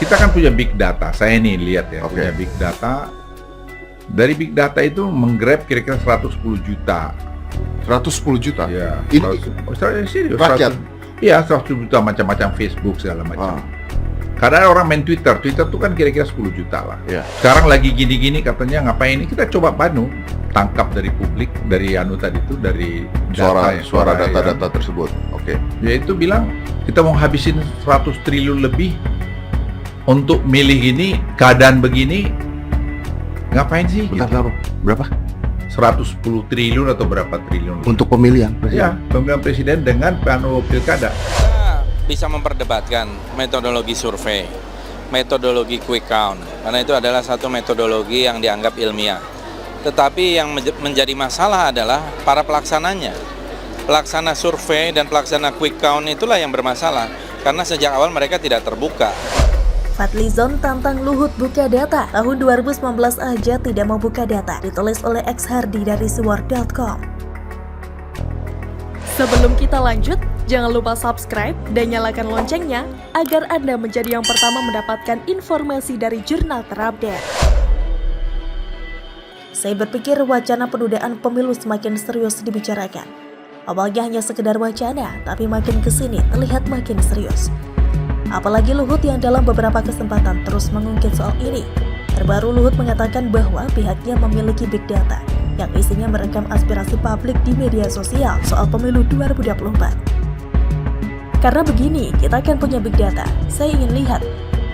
kita kan punya big data. Saya nih lihat ya, Oke. punya big data. Dari big data itu menggrab kira-kira 110 juta. 110 juta? Ya, Ini serius. rakyat? Iya, 110 juta macam-macam Facebook segala macam. Ah, Kadang orang main Twitter tuh kan kira-kira 10 juta lah. ya. Sekarang lagi gini-gini katanya ngapain ini, kita coba tangkap dari publik, dari tadi itu, dari Suara ya. data-data tersebut. Oke. Yaitu bilang kita mau habisin 100 triliun lebih untuk milih ini, keadaan begini, ngapain sih? Bentar, berapa? 110 triliun atau berapa triliun? Untuk pemilihan Ya, pemilihan presiden dengan pilkada. Kita bisa memperdebatkan metodologi survei, metodologi quick count, karena itu adalah satu metodologi yang dianggap ilmiah. Tetapi yang menjadi masalah adalah para pelaksananya. Pelaksana survei dan pelaksana quick count itulah yang bermasalah, karena sejak awal mereka tidak terbuka. Fadlizon tantang Luhut buka data. Tahun 2019 aja tidak mau buka data, ditulis oleh X Hardy dari suwar.com. Sebelum kita lanjut, jangan lupa subscribe dan nyalakan loncengnya agar Anda menjadi yang pertama mendapatkan informasi dari jurnal terupdate. Saya berpikir wacana penundaan pemilu semakin serius dibicarakan. Awalnya hanya sekedar wacana, tapi makin kesini terlihat makin serius. Apalagi Luhut yang dalam beberapa kesempatan terus mengungkit soal ini. Terbaru Luhut mengatakan bahwa pihaknya memiliki big data yang isinya merekam aspirasi publik di media sosial soal pemilu 2024. Karena begini, kita kan punya big data. Saya ingin lihat,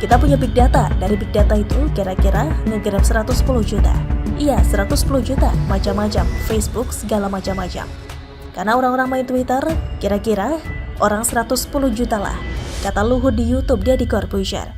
kita punya big data. Dari big data itu kira-kira ngegrab 110 juta. Iya, 110 juta, macam-macam, Facebook, segala macam-macam. Karena orang-orang main Twitter, kira-kira orang 110 juta lah, kata Luhut di YouTube Deddy Corbuzier.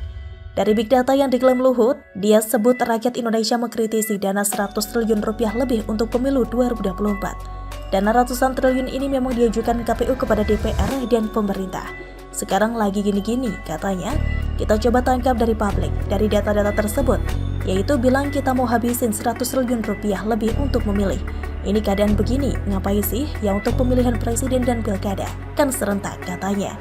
Dari big data yang diklaim Luhut, dia sebut rakyat Indonesia mengkritisi dana 100 triliun rupiah lebih untuk pemilu 2024. Dana ratusan triliun ini memang diajukan KPU kepada DPR dan pemerintah. Sekarang lagi gini-gini, katanya, kita coba tangkap dari publik, dari data-data tersebut, yaitu bilang kita mau habisin 100 triliun rupiah lebih untuk memilih. Ini keadaan begini, ngapain sih ya untuk pemilihan presiden dan pilkada? Kan serentak, katanya.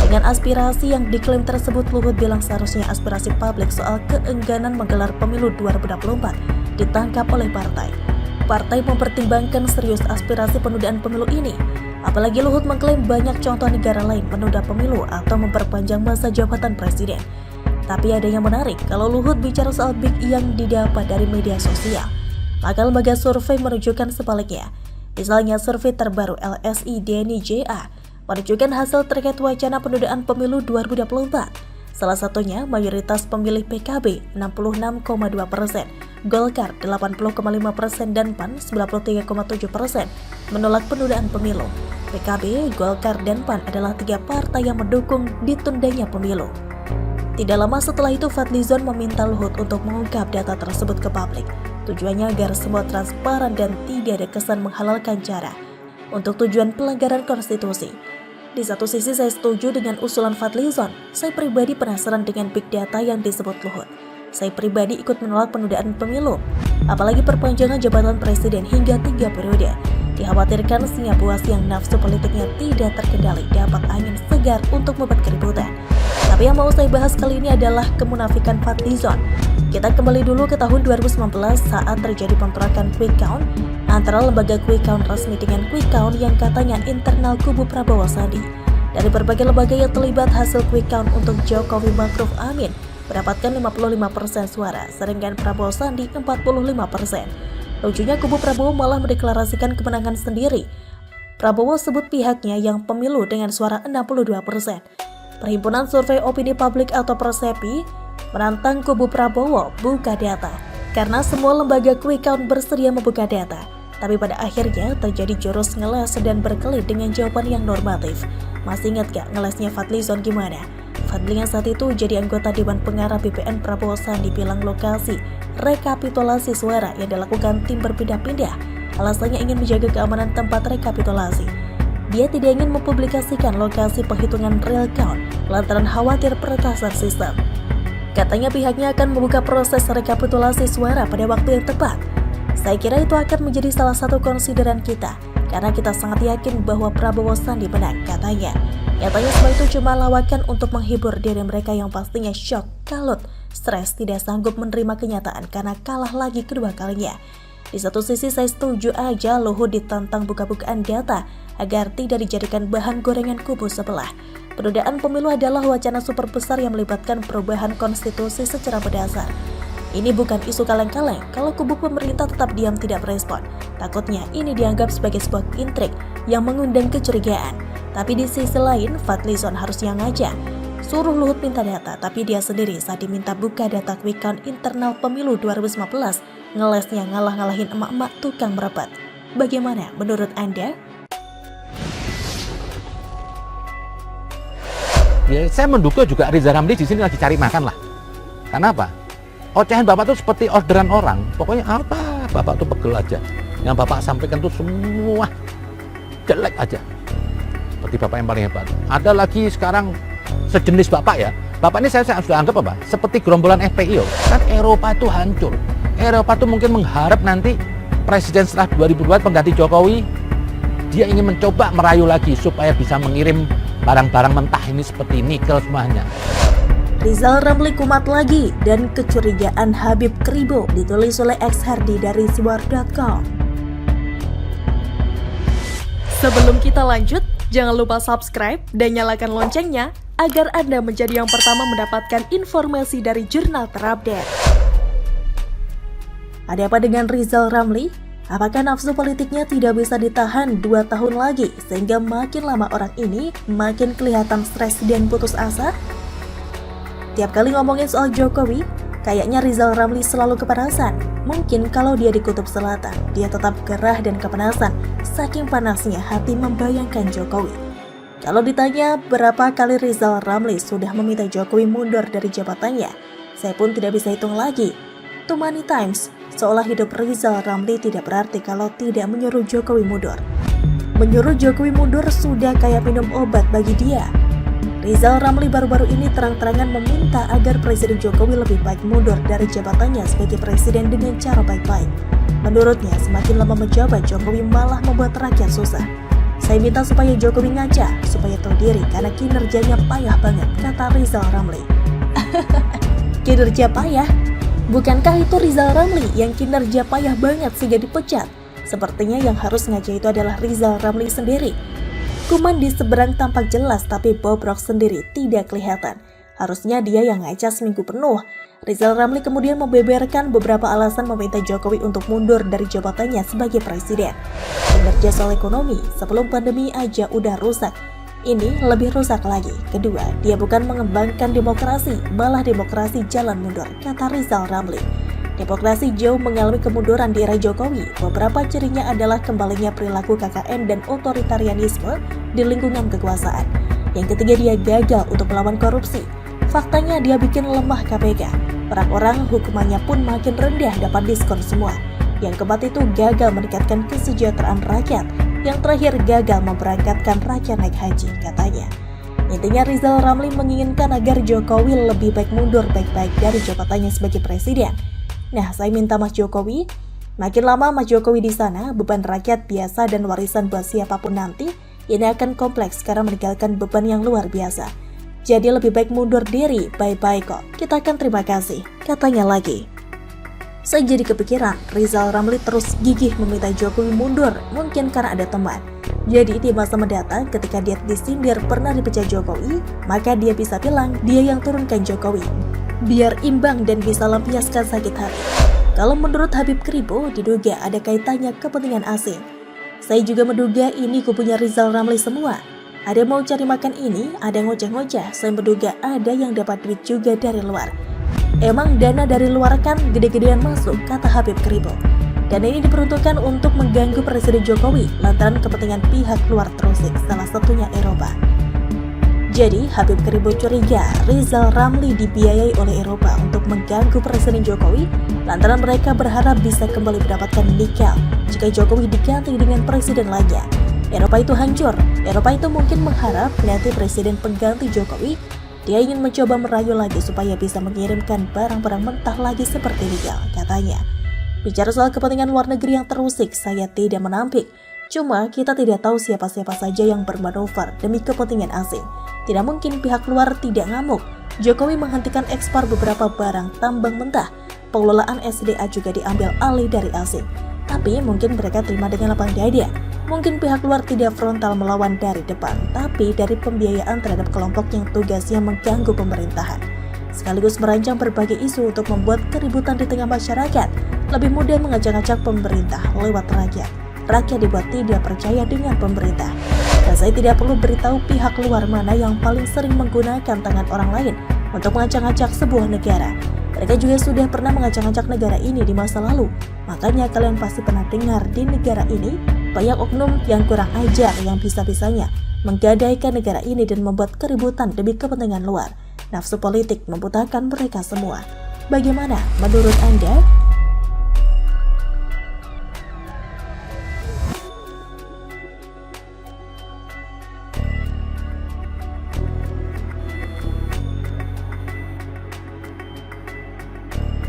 Dengan aspirasi yang diklaim tersebut, Luhut bilang seharusnya aspirasi publik soal keengganan menggelar pemilu 2024 ditangkap oleh partai. Partai mempertimbangkan serius aspirasi penundaan pemilu ini. Apalagi Luhut mengklaim banyak contoh negara lain menunda pemilu atau memperpanjang masa jabatan presiden. Tapi ada yang menarik, kalau Luhut bicara soal big yang didapat dari media sosial, maka lembaga survei menunjukkan sebaliknya. Misalnya survei terbaru LSI Denny JA menunjukkan hasil terkait wacana penundaan pemilu 2024. Salah satunya mayoritas pemilih PKB 66,2%, Golkar 80,5% dan PAN 93,7% menolak penundaan pemilu. PKB, Golkar dan PAN adalah tiga partai yang mendukung ditundanya pemilu. Tidak lama setelah itu Fadlizon meminta Luhut untuk mengungkap data tersebut ke publik. Tujuannya agar semua transparan dan tidak ada kesan menghalalkan cara untuk tujuan pelanggaran konstitusi. Di satu sisi saya setuju dengan usulan Fadlizon. Saya pribadi penasaran dengan big data yang disebut Luhut. Saya pribadi ikut menolak penundaan pemilu, apalagi perpanjangan jabatan presiden hingga 3 periode. Dikhawatirkan singa buas yang nafsu politiknya tidak terkendali dapat angin segar untuk membuat keributan. Tapi yang mau saya bahas kali ini adalah kemunafikan Fadlizon. Kita kembali dulu ke tahun 2019 saat terjadi bentrokan quick count antara lembaga quick count resmi dengan quick count yang katanya internal kubu Prabowo Sandi. Dari berbagai lembaga yang terlibat, hasil quick count untuk Jokowi Ma'ruf Amin mendapatkan 55% suara, sedangkan Prabowo Sandi 45%. Lucunya kubu Prabowo malah mendeklarasikan kemenangan sendiri. Prabowo sebut pihaknya yang pemilu dengan suara 62%. Perhimpunan Survei Opini Publik atau Persepi menantang kubu Prabowo buka data karena semua lembaga quick count bersedia membuka data. Tapi pada akhirnya terjadi jurus ngeles dan berkelit dengan jawaban yang normatif. Masih ingat gak ngelesnya Fadlizon gimana? Fadli yang saat itu jadi anggota Dewan Pengarah BPN Prabowo Sandi bilang lokasi rekapitulasi suara yang dilakukan tim berpindah-pindah. Alasannya ingin menjaga keamanan tempat rekapitulasi. Dia tidak ingin mempublikasikan lokasi penghitungan real count lantaran khawatir peretasan sistem. Katanya pihaknya akan membuka proses rekapitulasi suara pada waktu yang tepat. Saya kira itu akan menjadi salah satu konsideran kita, karena kita sangat yakin bahwa Prabowo Sandi menang, katanya. Nyatanya semua itu cuma lawakan untuk menghibur diri mereka yang pastinya shock, kalut, stres, tidak sanggup menerima kenyataan karena kalah lagi kedua kalinya. Di satu sisi saya setuju aja Luhut ditantang buka-bukaan data agar tidak dijadikan bahan gorengan kubu sebelah. Penundaan pemilu adalah wacana super besar yang melibatkan perubahan konstitusi secara mendasar. Ini bukan isu kaleng-kaleng kalau kubu pemerintah tetap diam tidak merespon. Takutnya ini dianggap sebagai sebuah intrik yang mengundang kecurigaan. Tapi di sisi lain, Fadlizon harusnya ngajak. Suruh Luhut minta data, tapi dia sendiri saat diminta buka data quick count internal pemilu 2019, ngelesnya ngalah-ngalahin emak-emak tukang merebat. Bagaimana menurut Anda? Ya, saya menduga juga Riza Ramli di sini lagi cari makan lah. Karena apa? Ocehan Bapak itu seperti orderan orang. Pokoknya apa, Bapak tuh pegel aja. Yang Bapak sampaikan tuh semua jelek aja. Seperti Bapak yang paling hebat. Ada lagi sekarang sejenis Bapak ya. Bapak ini saya sudah anggap apa? Seperti gerombolan FPI. Kan Eropa itu hancur. Eropa itu mungkin mengharap nanti presiden setelah 2002 pengganti Jokowi, dia ingin mencoba merayu lagi supaya bisa mengirim barang-barang mentah ini seperti nikel semuanya. Rizal Ramli kumat lagi dan kecurigaan Habib Kribo, ditulis oleh X Hardi dari Swar.com. Sebelum kita lanjut, jangan lupa subscribe dan nyalakan loncengnya agar Anda menjadi yang pertama mendapatkan informasi dari jurnal terupdate. Ada apa dengan Rizal Ramli? Apakah nafsu politiknya tidak bisa ditahan 2 tahun lagi sehingga makin lama orang ini makin kelihatan stres dan putus asa? Tiap kali ngomongin soal Jokowi, kayaknya Rizal Ramli selalu kepanasan. Mungkin kalau dia di Kutub Selatan, dia tetap gerah dan kepanasan saking panasnya hati membayangkan Jokowi. Kalau ditanya berapa kali Rizal Ramli sudah meminta Jokowi mundur dari jabatannya, saya pun tidak bisa hitung lagi. Too many times. Seolah hidup Rizal Ramli tidak berarti kalau tidak menyuruh Jokowi mundur. Menyuruh Jokowi mundur sudah kayak minum obat bagi dia. Rizal Ramli baru-baru ini terang-terangan meminta agar Presiden Jokowi lebih baik mundur dari jabatannya sebagai presiden dengan cara baik-baik. Menurutnya, semakin lama menjabat, Jokowi malah membuat rakyat susah. Saya minta supaya Jokowi ngaca, supaya tahu diri karena kinerjanya payah banget, kata Rizal Ramli. Kinerja payah? Bukankah itu Rizal Ramli yang kinerja payah banget sehingga dipecat? Sepertinya yang harus ngaca itu adalah Rizal Ramli sendiri. Kuman di seberang tampak jelas tapi bobrok sendiri tidak kelihatan. Harusnya dia yang ngaca seminggu penuh. Rizal Ramli kemudian membeberkan beberapa alasan meminta Jokowi untuk mundur dari jabatannya sebagai presiden. Kinerja soal ekonomi sebelum pandemi aja udah rusak. Ini lebih rusak lagi. Kedua, dia bukan mengembangkan demokrasi, malah demokrasi jalan mundur, kata Rizal Ramli. Demokrasi jauh mengalami kemunduran di era Jokowi. Beberapa cirinya adalah kembalinya perilaku KKN dan otoritarianisme di lingkungan kekuasaan. Yang ketiga, dia gagal untuk melawan korupsi. Faktanya dia bikin lemah KPK. Orang-orang hukumannya pun makin rendah, dapat diskon semua. Yang keempat itu gagal meningkatkan kesejahteraan rakyat. Yang terakhir gagal memberangkatkan rakyat naik haji, katanya. Intinya Rizal Ramli menginginkan agar Jokowi lebih baik mundur baik-baik dari jabatannya sebagai presiden. Nah, saya minta Mas Jokowi, makin lama Mas Jokowi di sana, beban rakyat biasa dan warisan buat siapapun nanti, ini akan kompleks karena meninggalkan beban yang luar biasa. Jadi lebih baik mundur diri, bye-bye kok. Kita akan terima kasih, katanya lagi. Saya jadi kepikiran, Rizal Ramli terus gigih meminta Jokowi mundur, mungkin karena ada teman. Jadi di masa mendatang ketika dia disindir pernah dipecat Jokowi, maka dia bisa bilang dia yang turunkan Jokowi. Biar imbang dan bisa lampiaskan sakit hati. Kalau menurut Habib Kribo, diduga ada kaitannya kepentingan asing. Saya juga menduga ini kupunya Rizal Ramli semua. Ada yang mau cari makan ini, ada yang ngoceh-ngoceh. Saya menduga ada yang dapat duit juga dari luar. Emang dana dari luar kan gede-gedean masuk, kata Habib Kribo. Dan ini diperuntukkan untuk mengganggu Presiden Jokowi lantaran kepentingan pihak luar terusik, salah satunya Eropa. Jadi, Habib Kribo curiga Rizal Ramli dibiayai oleh Eropa untuk mengganggu Presiden Jokowi lantaran mereka berharap bisa kembali mendapatkan nikel jika Jokowi diganti dengan presiden lainnya. Eropa itu hancur. Eropa itu mungkin mengharap nanti presiden pengganti Jokowi dia ingin mencoba merayu lagi supaya bisa mengirimkan barang-barang mentah lagi seperti nikel, katanya. Bicara soal kepentingan luar negeri yang terusik, saya tidak menampik. Cuma kita tidak tahu siapa-siapa saja yang bermanuver demi kepentingan asing. Tidak mungkin pihak luar tidak ngamuk. Jokowi menghentikan ekspor beberapa barang tambang mentah. Pengelolaan SDA juga diambil alih dari asing. Tapi mungkin mereka terima dengan lapang dada. Mungkin pihak luar tidak frontal melawan dari depan, tapi dari pembiayaan terhadap kelompok yang tugasnya mengganggu pemerintahan. Sekaligus merancang berbagai isu untuk membuat keributan di tengah masyarakat. Lebih mudah mengajak-ajak pemerintah lewat rakyat. Rakyat dibuat tidak percaya dengan pemerintah. Dan saya tidak perlu beritahu pihak luar mana yang paling sering menggunakan tangan orang lain untuk mengacak-acak sebuah negara. Mereka juga sudah pernah mengacak-acak negara ini di masa lalu. Makanya kalian pasti pernah dengar di negara ini banyak oknum yang kurang ajar yang bisa-bisanya menggadaikan negara ini dan membuat keributan demi kepentingan luar. Nafsu politik membutakan mereka semua. Bagaimana menurut Anda?